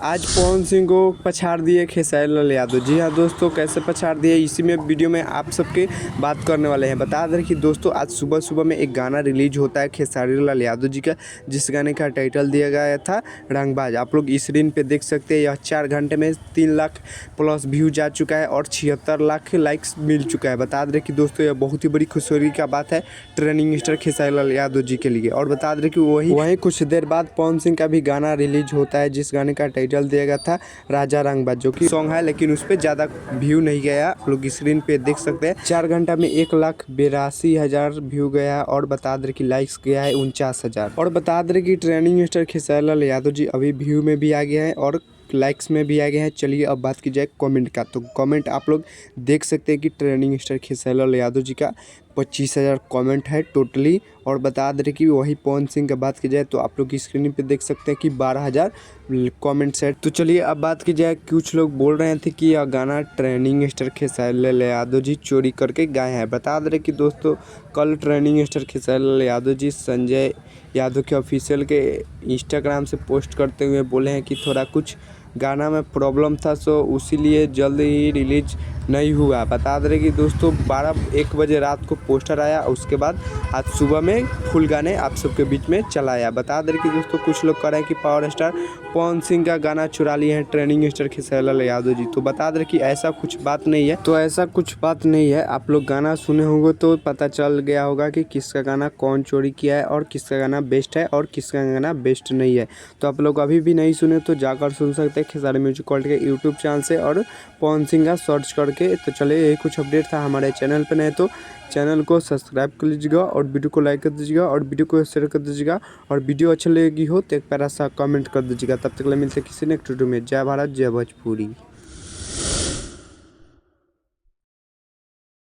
आज पवन सिंह को पछाड़ दिए खेसारी लाल यादव। जी हाँ दोस्तों, कैसे पछाड़ दिए इसी में वीडियो में आप सबके बात करने वाले हैं। बता दें कि दोस्तों आज सुबह सुबह में एक गाना रिलीज होता है खेसारी लाल यादव जी का, जिस गाने का टाइटल दिया गया था रंगबाज। आप लोग स्क्रीन पे देख सकते हैं। यह 4 घंटे में 3 लाख प्लस व्यू जा चुका है और 76 लाख लाइक्स मिल चुका है। बता दें कि दोस्तों यह बहुत ही बड़ी खुशखबरी का बात है ट्रेंडिंग स्टार खेसारी लाल यादव जी के लिए। और बता दें कि वही कुछ देर बाद पवन सिंह का भी गाना रिलीज होता है, जिस गाने का टाइटल दिया गया था राजा रंगबाज, जो कि सॉन्ग है लेकिन उस पर ज़्यादा व्यू नहीं गया। आप लोग स्क्रीन पे देख सकते हैं 4 घंटा में 1,82,000 व्यू गया और बता दें कि लाइक्स गया है 49,000। और बता दें कि ट्रेंडिंग स्टार खेसारी लाल यादव जी अभी व्यू में भी आ गया है और लाइक्स में भी आ गए हैं। चलिए अब बात की जाए कमेंट का, तो कमेंट आप लोग देख सकते हैं कि ट्रेंडिंग स्टार खेसारी लाल यादव जी का 25,000 कमेंट है टोटली। और बता दें कि वही पवन सिंह की बात की जाए तो आप लोग की स्क्रीन पे देख सकते हैं कि 12,000 कमेंट्स है। तो चलिए अब बात की जाए, कुछ लोग बोल रहे थे कि यह गाना ट्रेंडिंग स्टार खेसारी लाल यादव जी चोरी करके गाए हैं। बता दें कि दोस्तों कल ट्रेंडिंग स्टार खेसारी लाल यादव जी संजय यादव के ऑफिशियल के इंस्टाग्राम से पोस्ट करते हुए बोले हैं कि थोड़ा कुछ गाना में प्रॉब्लम था, सो इसीलिए जल्द ही रिलीज नहीं हुआ। बता दें कि दोस्तों 12-1 बजे रात को पोस्टर आया, उसके बाद आज सुबह में फुल गाने आप सबके बीच में चलाया। बता दें कि दोस्तों कुछ लोग कह रहे हैं कि पावर स्टार पवन सिंह का गाना चुरा लिए हैं ट्रेंडिंग स्टार खेसारी लाल यादव जी। तो बता दें कि ऐसा कुछ बात नहीं है, आप लोग गाना सुने होंगे तो पता चल गया होगा कि किसका गाना कौन चोरी किया है और किसका गाना बेस्ट है और किसका गाना बेस्ट नहीं है। तो आप लोग अभी भी नहीं सुने तो जाकर सुन सकते हैं खेसारी म्यूजिक वर्ल्ड के यूट्यूब चैनल से और पवन सिंह का सर्च करके। तो चलिए यही कुछ अपडेट था हमारे चैनल पर, नहीं तो चैनल को सब्सक्राइब कर लीजिएगा और वीडियो को लाइक कर दीजिएगा और वीडियो को शेयर कर दीजिएगा। और वीडियो अच्छा लगेगी हो तो एक प्यारा सा कमेंट कर दीजिएगा। तब तक के लिए मिलते किसी नेक्स्ट वीडियो में। जय भारत जय भोजपुरी।